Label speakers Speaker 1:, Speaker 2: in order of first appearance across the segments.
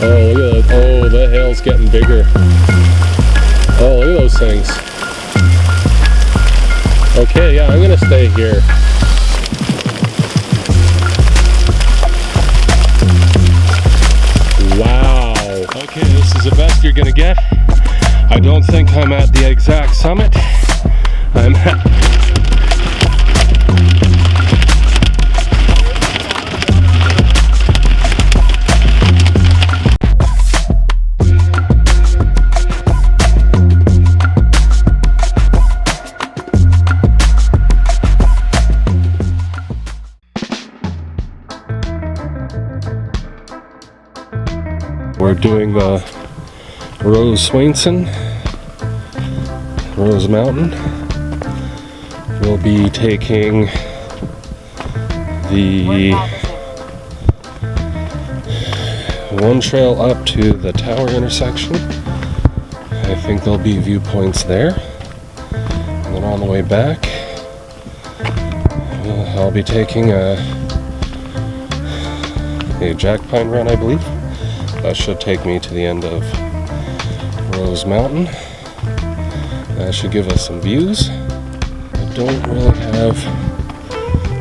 Speaker 1: Oh, look at that. Oh, the hail's getting bigger. Oh, look at those things. Okay, yeah, I'm gonna stay here. Wow. Okay, this is the best you're gonna get. I don't think I'm at the exact summit. I'm at... We're doing the Swanson, Rose Mountain. We'll be taking the one trail up to the tower intersection. I think there'll be viewpoints there. And then on the way back, I'll be taking a jack pine run, I believe. That should take me to the end of Rose Mountain. That should give us some views. I don't really have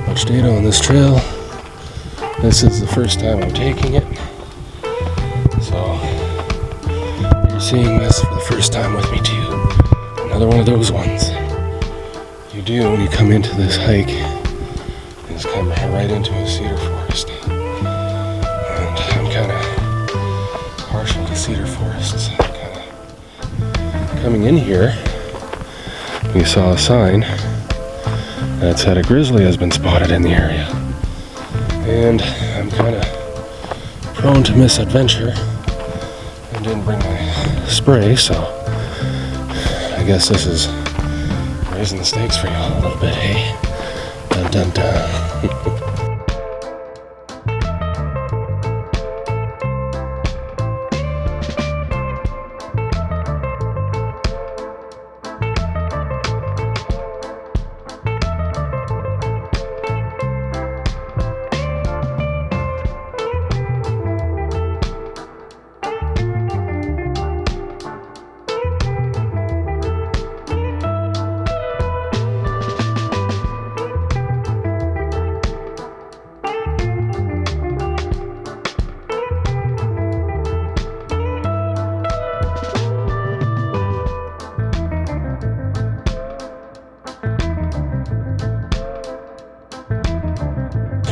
Speaker 1: much data on this trail. This is the first time I'm taking it. So you're seeing this for the first time with me too. Another one of those ones. You do when you come into this hike is come right into a cedar forest. And I'm kind of partial to cedar forests. Coming in here, we saw a sign that said a grizzly has been spotted in the area. And I'm kind of prone to misadventure and didn't bring my spray, so I guess this is raising the stakes for you a little bit, hey? Dun dun dun.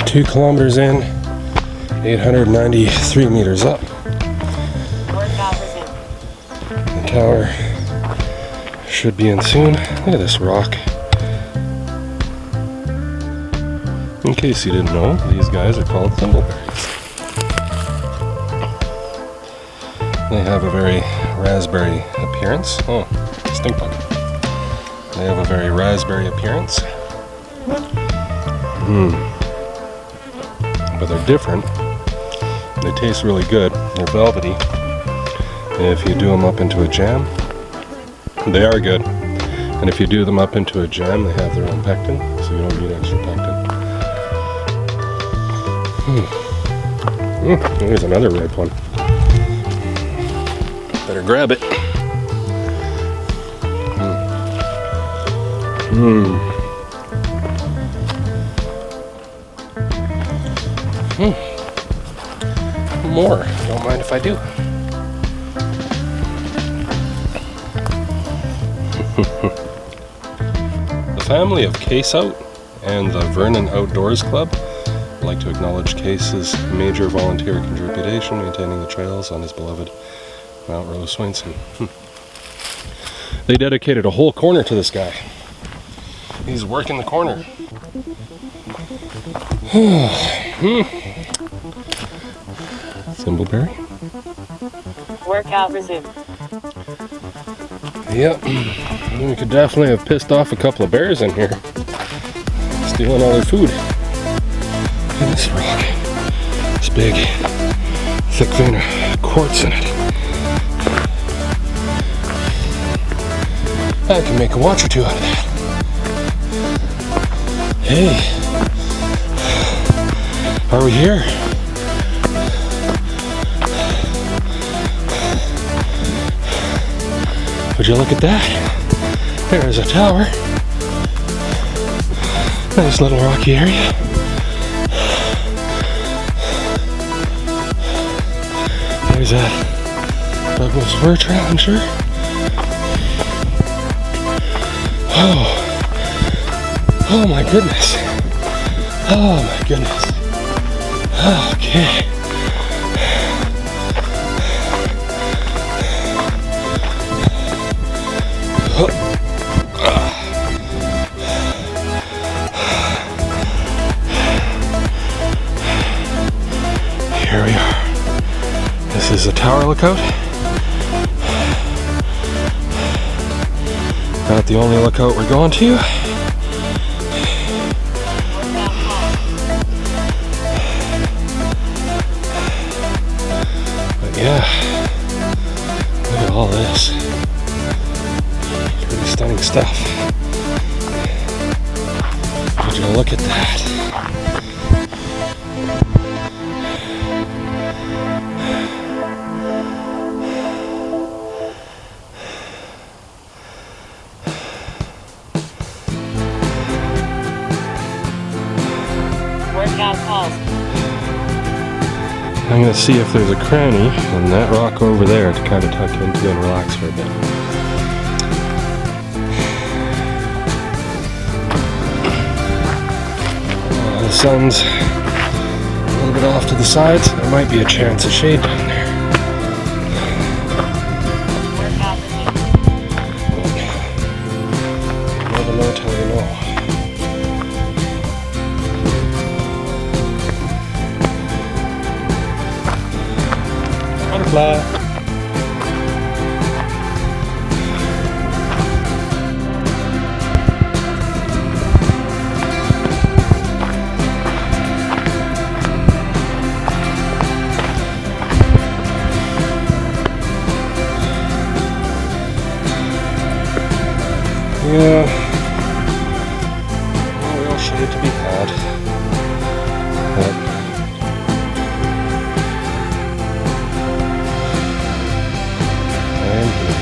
Speaker 1: 2 kilometers in, 893 meters up. The tower should be in soon. Look at this rock. In case you didn't know, these guys are called thimbleberries. They have a very raspberry appearance. Oh, stink bug. They have a very raspberry appearance. But they're different. They taste really good. They're velvety. And if you do them up into a jam, they are good. And if you do them up into a jam, they have their own pectin, so you don't need extra pectin. Here's another ripe one. Better grab it. More. Don't mind if I do. The family of Case Out and the Vernon Outdoors Club would like to acknowledge Case's major volunteer contribution maintaining the trails on his beloved Mount Rose Swanson. They dedicated a whole corner to this guy. He's working the corner. Thimbleberry.
Speaker 2: Workout resumed.
Speaker 1: Yep. We could definitely have pissed off a couple of bears in here. Stealing all their food. Look at this rock. It's big, thick vein of quartz in it. I can make a watch or two out of that. Hey. Are we here? Would you look at that? There's a tower. Nice little rocky area. There's that Douglas fir trail, I'm sure. Oh my goodness. Oh my goodness. Okay. Here we are. This is a tower lookout. Not the only lookout we're going to. But yeah, look at all this. Pretty stunning stuff. Would you look at that?
Speaker 2: Workout calls.
Speaker 1: I'm going to see if there's a cranny on that rock over there to kind of tuck into and relax for a bit. The sun's a little bit off to the side, so there might be a chance of shade down there.
Speaker 2: Workout resumed.
Speaker 1: You never know till you know. Butterfly. Yeah, no real shade to be had. But I'm here.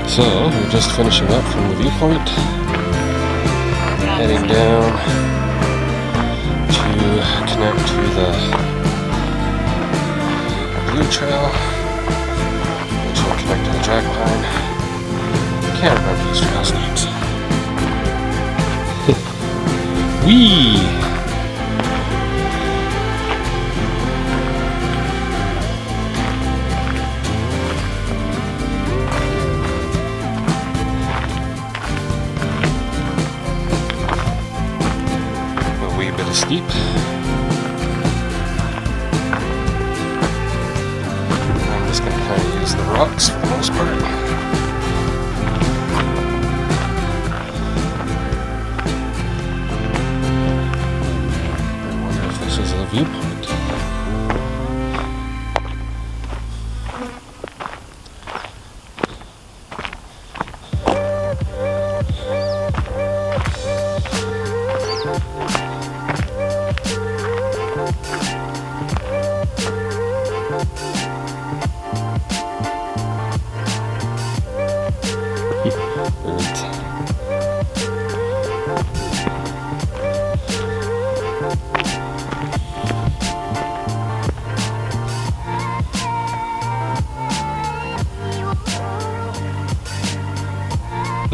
Speaker 1: So, we're just finishing up from the viewpoint, heading down to connect to the blue trail, which will connect to the jack pine. Can't remember these trails' names. Whee! Steep. I'm just going to kind of use the rocks for the most part. I wonder if this is a viewpoint.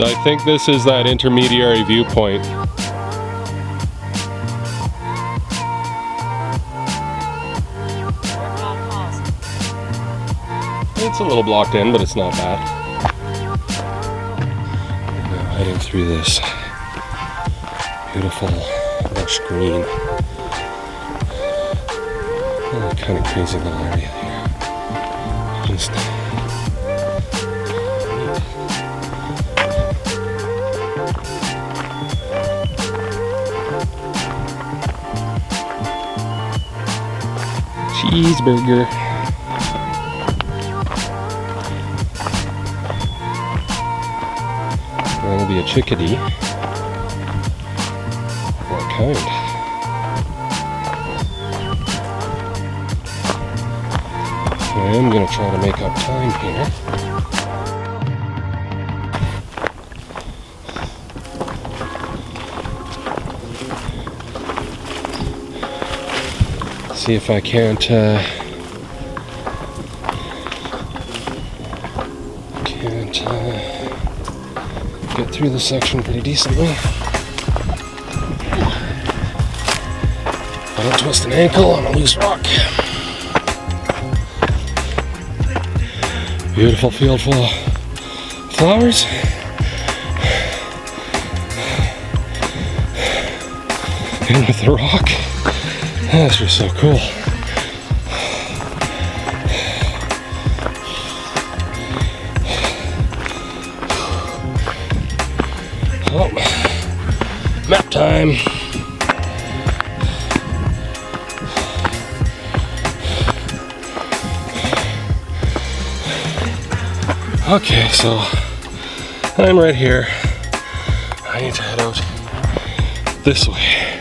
Speaker 1: I think this is that intermediary viewpoint. It's a little blocked in, but it's not bad. We're now heading through this beautiful lush green. Oh, kind of crazy little area here. Just neat. Cheeseburger. That'll be a chickadee. What kind? I am going to try to make up time here. See if I can't get through this section pretty decently. I don't twist an ankle on a loose rock. Beautiful field full of flowers. And with the rock. That's just so cool. Oh, map time. Okay, so I'm right here. I need to head out this way.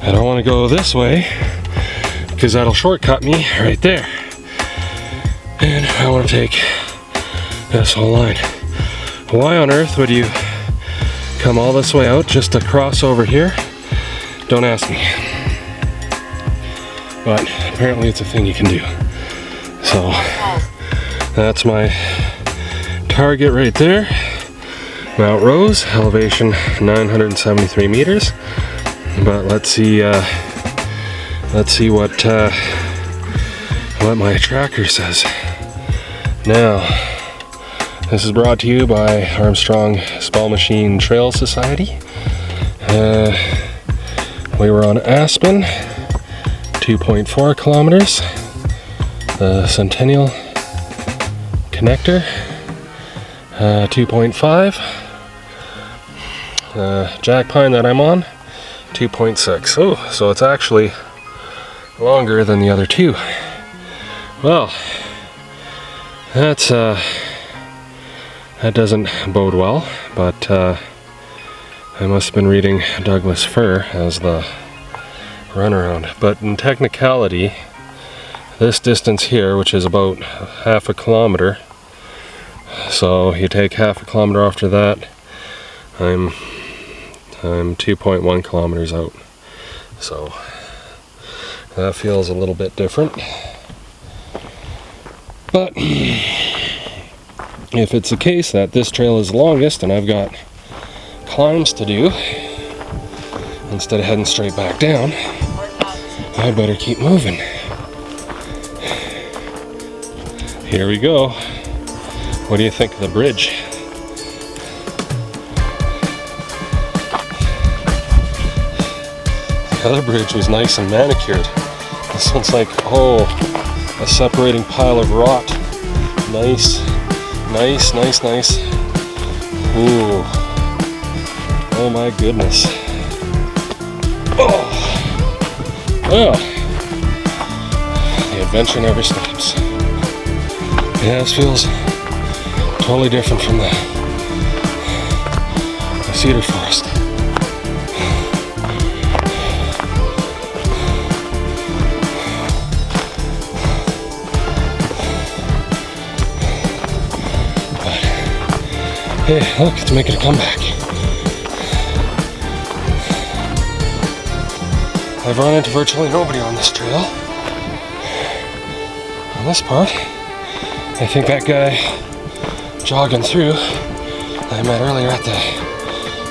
Speaker 1: I don't want to go this way because that'll shortcut me right there. And I want to take this whole line. Why on earth would you come all this way out just to cross over here? Don't ask me. But apparently it's a thing you can do. So that's my target right there. Mount Rose, elevation 973 meters. But let's see what my tracker says. Now, this is brought to you by Armstrong Spallumcheen Trail Society. We were on Aspen, 2.4 kilometers. The Centennial Connector, 2.5. Jack Pine that I'm on, 2.6. Oh, so it's actually longer than the other two. Well, that doesn't bode well, but I must have been reading Douglas Fir as the runaround. But in technicality, this distance here, which is about half a kilometer, so you take half a kilometer after that, I'm 2.1 kilometers out. So that feels a little bit different. But if it's the case that this trail is longest and I've got climbs to do, instead of heading straight back down, I better keep moving. Here we go. What do you think of the bridge? The other bridge was nice and manicured. This one's like, oh, a separating pile of rot. Nice, nice, nice, nice. Ooh. Oh my goodness. Oh. Oh. The adventure never stops. Yeah, this feels totally different from the cedar forest. But hey, look, it's making a comeback. I've run into virtually nobody on this trail. On this part, I think that guy jogging through that I met earlier at the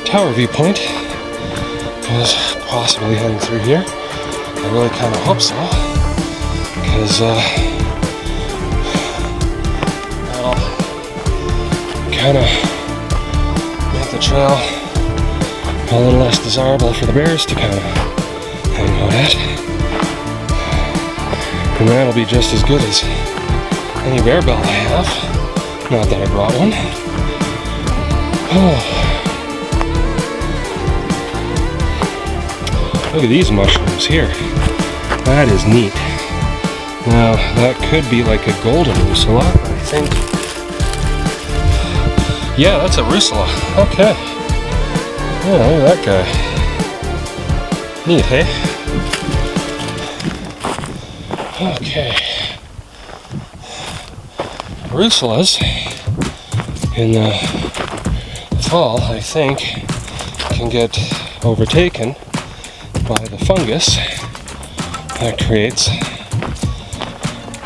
Speaker 1: tower viewpoint is possibly heading through here. I really kind of hope so, because that'll kind of make the trail a little less desirable for the bears to kind of hang out at. And that'll be just as good as any bear belt I have. Not that I brought one. Oh. Look at these mushrooms here. That is neat. Now, that could be like a golden rusula, I think. Yeah, that's a rusula. Okay. Yeah, look at that guy. Neat, hey? Okay. Rusulas in the fall, I think, can get overtaken by the fungus that creates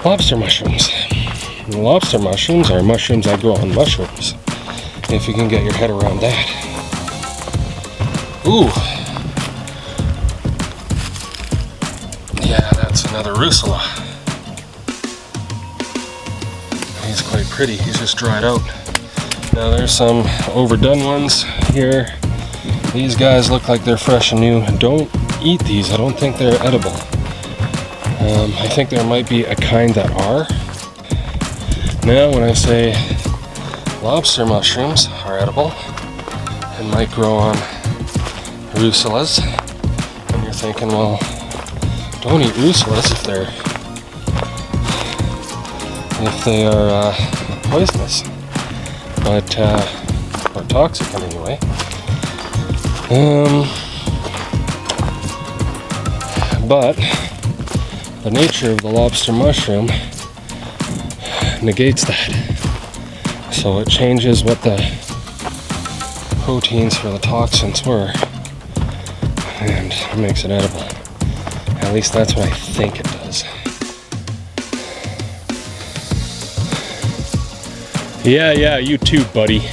Speaker 1: lobster mushrooms. And lobster mushrooms are mushrooms that grow on mushrooms, if you can get your head around that. Ooh. Yeah, that's another rusula. He's quite pretty, he's just dried out. Now there's some overdone ones here. These guys look like they're fresh and new. Don't eat these, I don't think they're edible. I think there might be a kind that are. Now when I say lobster mushrooms are edible and might grow on rusulas, and you're thinking, well, don't eat rusulas if they are poisonous, but or toxic in any way. But the nature of the lobster mushroom negates that. So it changes what the proteins for the toxins were, and it makes it edible. At least that's what I think it does. Yeah, you too, buddy.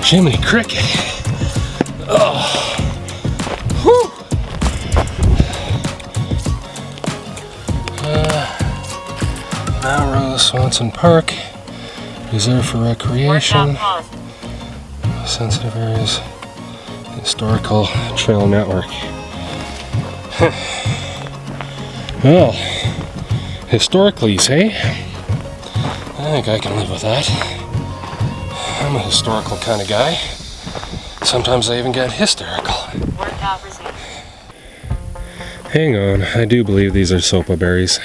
Speaker 1: Jiminy Cricket. Oh. Whew. Melrose Swanson Park, reserved for recreation, sensitive areas, historical trail network. Well, historically, say, I think I can live with that. I'm a historical kind of guy. Sometimes I even get hysterical. Hang on, I do believe these are sopa berries.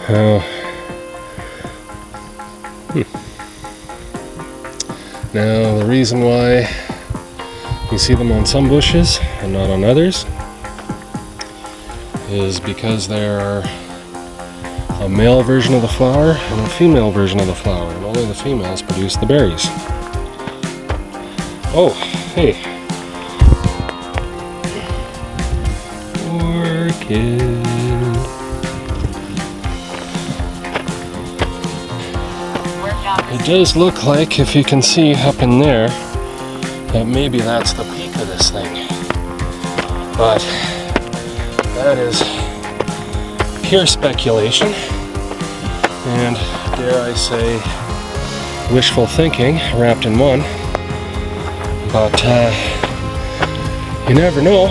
Speaker 1: Oh. Now, the reason why you see them on some bushes and not on others is because they're a male version of the flower and a female version of the flower, and only the females produce the berries. Oh, hey. Orchid. It does look like, if you can see up in there, that maybe that's the peak of this thing. But that is pure speculation, and dare I say wishful thinking wrapped in one. But you never know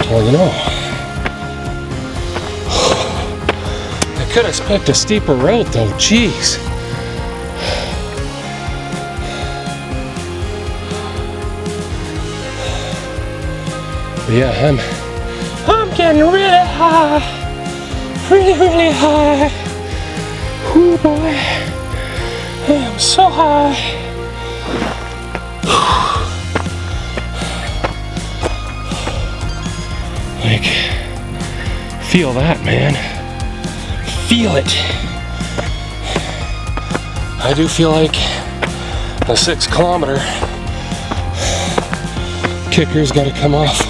Speaker 1: till you know. I could have picked a steeper route though, jeez. But yeah, I'm getting really high, really high. Ooh boy, I am so high. Like, feel that, man. Feel it. I do feel like the 6 kilometer kicker's got to come off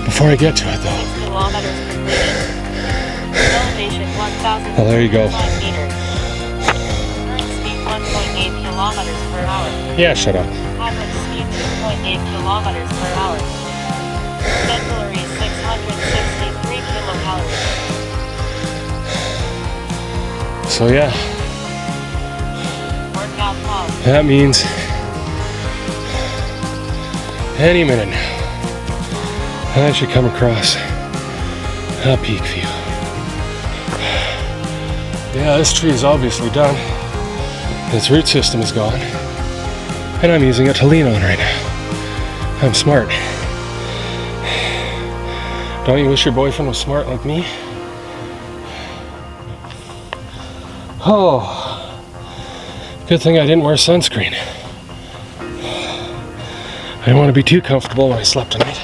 Speaker 1: before I get to it, though. Oh, there you go. Yeah, shut up.
Speaker 2: Average speed 2.8 kilometers per hour. Ventillery 663 kilometers.
Speaker 1: So yeah,
Speaker 2: Workout pause.
Speaker 1: that means any minute now I should come across a peak view. Yeah, this tree is obviously done. Its root system is gone, and I'm using it to lean on right now. I'm smart. Don't you wish your boyfriend was smart like me? Oh, good thing I didn't wear sunscreen. I didn't want to be too comfortable when I slept tonight.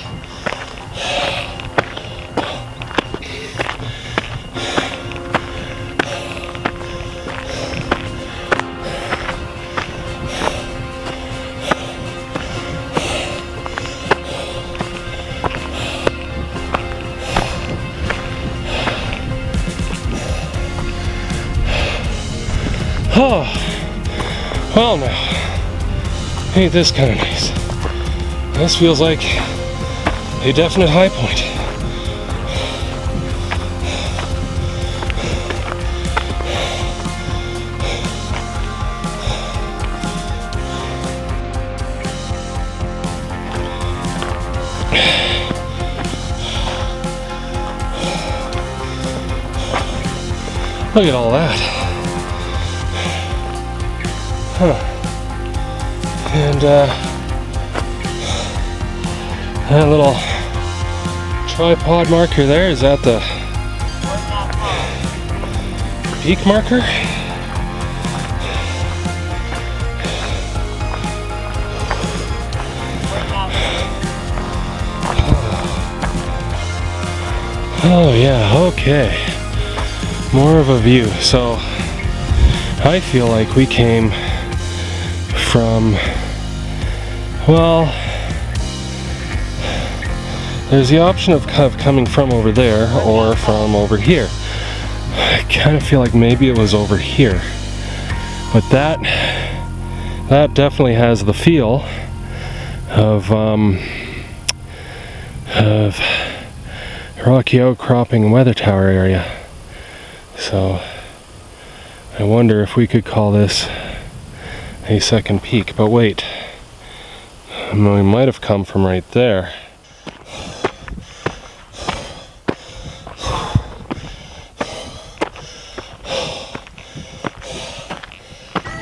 Speaker 1: Oh, well now, ain't this kind of nice? This feels like a definite high point. Look at all that. Huh. And that little tripod marker there, is that the peak marker? Oh yeah, okay. More of a view. So I feel like we came from, well, there's the option of coming from over there or from over here. I kind of feel like maybe it was over here, but that definitely has the feel of rocky outcropping weather tower area. So I wonder if we could call this a second peak, but wait, we might have come from right there.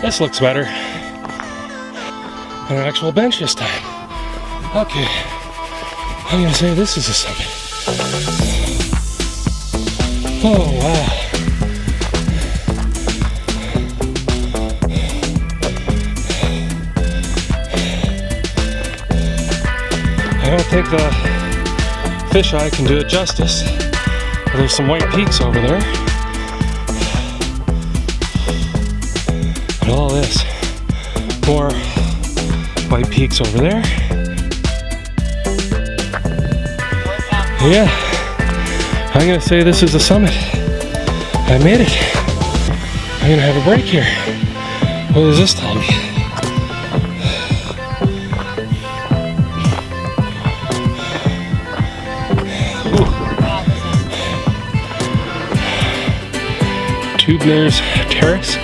Speaker 1: This looks better. An actual bench this time. Okay, I'm gonna say this is a summit. Oh wow. I don't think the fisheye can do it justice. There's some white peaks over there. And all this. More white peaks over there. Yeah. I'm gonna say this is a summit. I made it. I'm gonna have a break here. What does this tell me? Tubner's Terrace.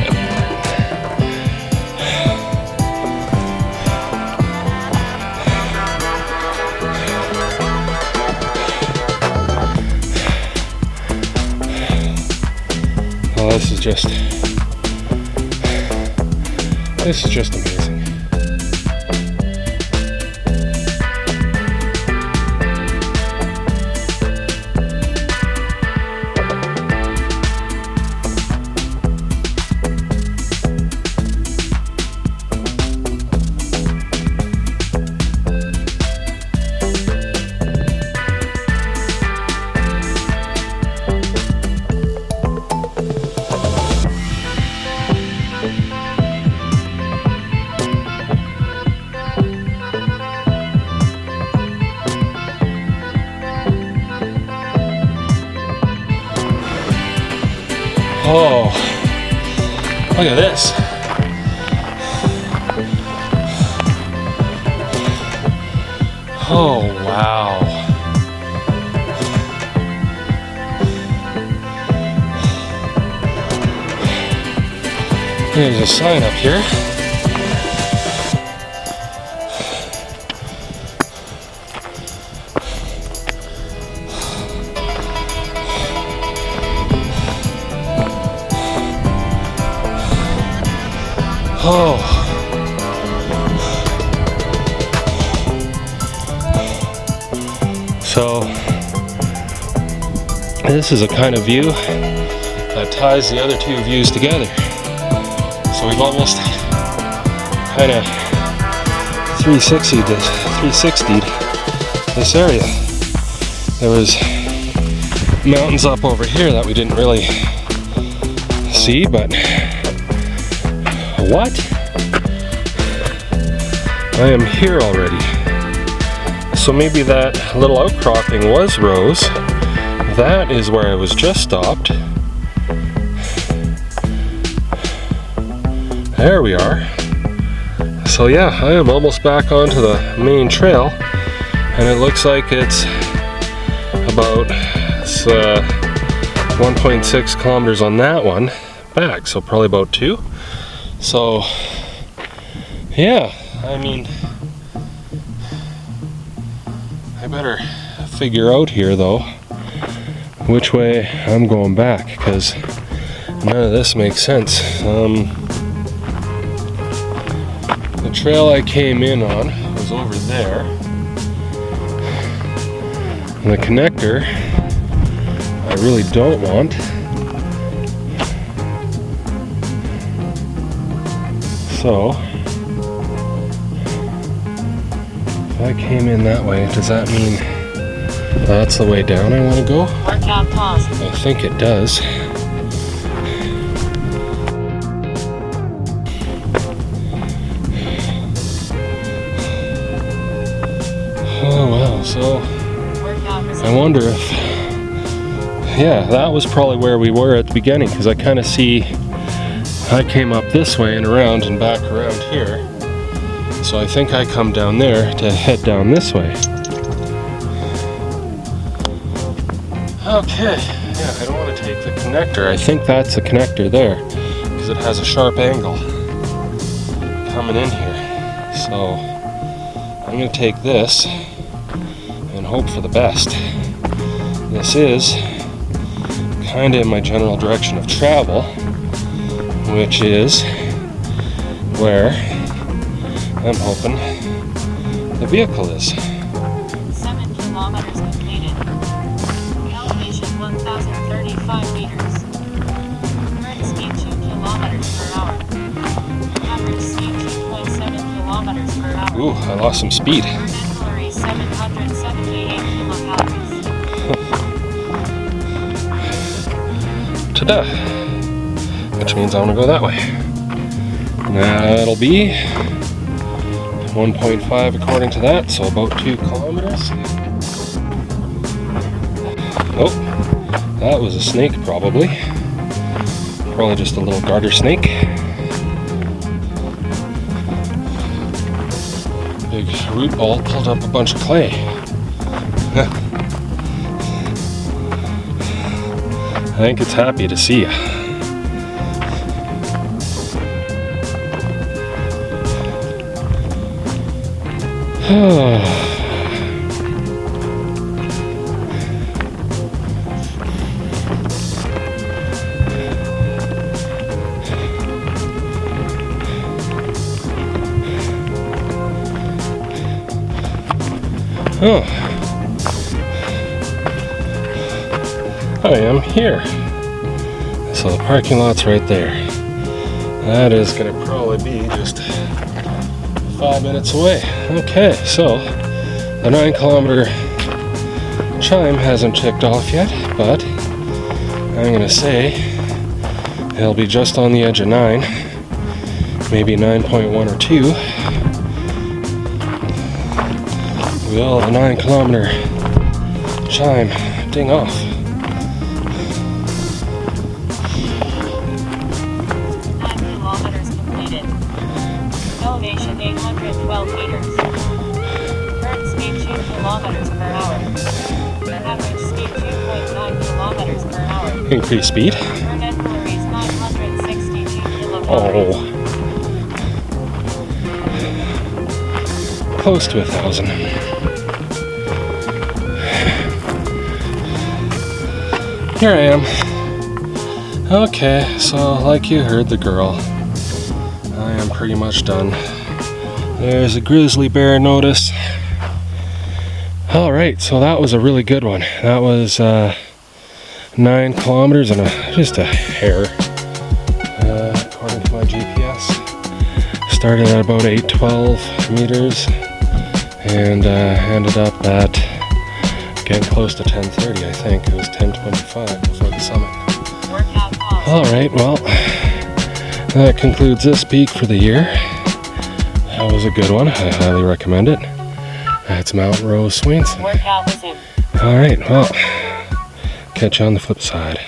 Speaker 1: Oh, this is just amazing. Oh, look at this. Oh, wow. There's a sign up here. Oh. So this is a kind of view that ties the other two views together. So we've almost kind of 360'd this area. There was mountains up over here that we didn't really see, but what? I am here already. So maybe that little outcropping was Rose. That is where I was just stopped. There we are. So yeah, I am almost back onto the main trail, and it looks like it's about 1.6 kilometers on that one back, so probably about 2. So yeah, I mean, I better figure out here though which way I'm going back, because none of this makes sense. The trail I came in on was over there, and the connector I really don't want. So if I came in that way, does that mean that's the way down I want to go?
Speaker 2: Workout pause.
Speaker 1: I think it does. Oh wow, so I wonder if, yeah, that was probably where we were at the beginning, because I kind of see I came up this way and around and back around here. So I think I come down there to head down this way. Okay, yeah, I don't want to take the connector. I think that's the connector there, because it has a sharp angle coming in here. So I'm going to take this and hope for the best. This is kind of in my general direction of travel, which is where I'm hoping the vehicle is.
Speaker 2: 7 kilometers completed. Elevation 1,035 meters. Current speed 2 kilometers per hour. Average speed 2.7 kilometers per hour.
Speaker 1: Ooh, I lost some speed.
Speaker 2: Vernon calories 778 kilocalories.
Speaker 1: Ta-da! Which means I want to go that way. That'll be 1.5 according to that, so about 2 kilometers. Oh, that was a snake probably. Probably just a little garter snake. Big root ball pulled up a bunch of clay. I think it's happy to see you. Oh, I am here. So the parking lot's right there. That is going to probably be just 5 minutes away. Okay, so the 9 kilometer chime hasn't ticked off yet, but I'm going to say it'll be just on the edge of 9, maybe 9.1 or 2. Will the 9 kilometer chime ding off?
Speaker 2: 9 kilometers completed. Elevation 812 meters. Current speed 2 kilometers per hour. Average speed 2.9 kilometers per hour.
Speaker 1: Increase speed.
Speaker 2: Vernon calories 962 kilocalories.
Speaker 1: Oh. Close to 1,000. Here I am. Okay, so like you heard the girl, I am pretty much done. There's a grizzly bear notice. Alright, so that was a really good one. That was 9 kilometers and just a hair, according to my GPS. Started at about 812 meters and ended up at getting close to 1030, I think. It was 1025 before the summit. Alright, well, that concludes this peak for the year. That was a good one. I highly recommend it. That's Mount Rose Swanson. Alright, well, catch you on the flip side.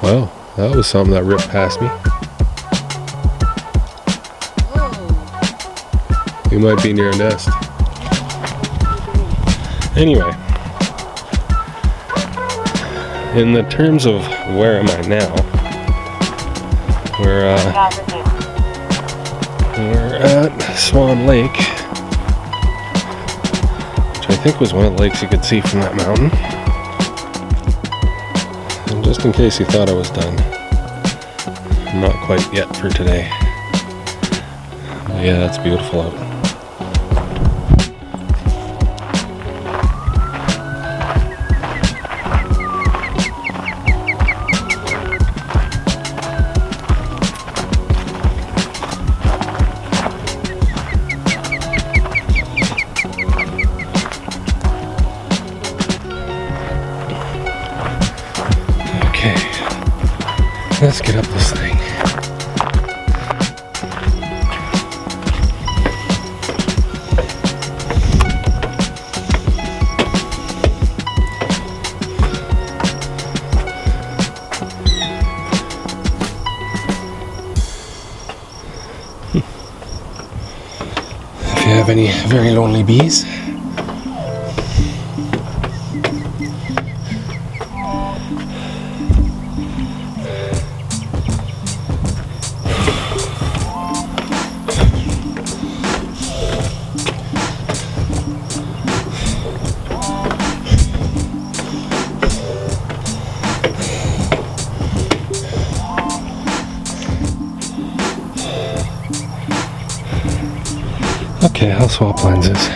Speaker 1: Wow, that was something that ripped past me. You might be near a nest. Anyway, in the terms of where am I now, we're at Swan Lake, which I think was one of the lakes you could see from that mountain. And just in case you thought I was done, not quite yet for today. But yeah, it's beautiful out. Let's get up this thing. If you have any very lonely bees, okay, I'll swap lenses.